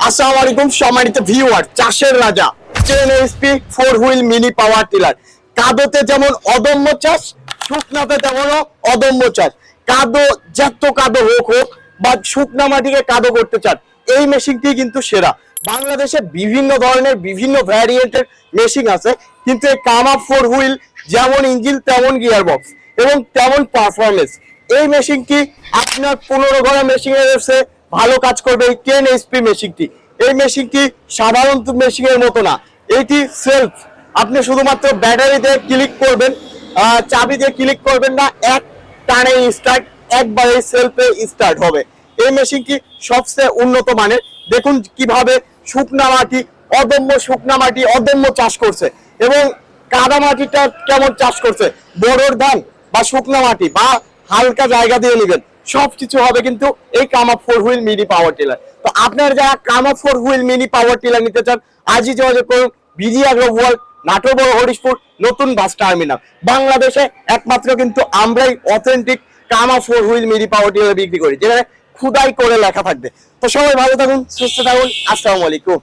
আসসালামু আলাইকুম সম্মানিত ভিউয়ার, চাষের রাজা 10 HP 4 wheel mini power tiller. কাদোতে যেমন অদম্য চাষ, শুকনাতে তেমনও অদম্য চাষ। কাদো যত কাদো হোক বা শুকনা মাটিকে কাদো করতে চান, এই মেশিনটি কিন্তু সেরা। বাংলাদেশে বিভিন্ন ধরনের বিভিন্ন ভ্যারিয়েন্টের মেশিন আছে, কিন্তু এই কামা 4 হুইল যেমন ইঞ্জিন তেমন গিয়ার বক্স এবং তেমন পারফরমেন্স, এই মেশিনটি আপনার 15 ঘোড়া মেশিনের চেয়ে ভালো কাজ করবে। এই 10 HP মেশিনটি, এই মেশিনটি সাধারণ মেশিনের মতো না, এটি সেলফ। আপনি শুধুমাত্র ব্যাটারি দিয়ে ক্লিক করবেন, চাবি দিয়ে ক্লিক করবেন না, এক টানে স্টার্ট, একবারে সেলফে স্টার্ট হবে। এই মেশিনটি সবচেয়ে উন্নত মানের। দেখুন কিভাবে শুকনা মাটি, অদম্য শুকনা মাটি অদম্য চাষ করছে এবং কাদা মাটিটা কেমন চাষ করছে। বোরোর ধান বা শুকনা মাটি বা হালকা জায়গা দিয়ে নেবেন, সবকিছু হবে কিন্তু এই কামা 4 হুইল মিনি পাওয়ার টিলার। তো আপনারা যারা কামা 4 হুইল মিনি পাওয়ার টিলার নিতে চান, আজই যোগাযোগ করুন বিজি অ্যাগ্রো ওয়ার্ল্ড, নাটোর বড় হরিশপুর নতুন বাস টার্মিনাল। বাংলাদেশে একমাত্র কিন্তু আমরাই অথেন্টিক কামা 4 হুইল মিনি পাওয়ার টিলার বিক্রি করি, যেখানে খুদাই করে লেখা থাকবে। তো সবাই ভালো থাকুন, সুস্থ থাকুন, আসসালামু আলাইকুম।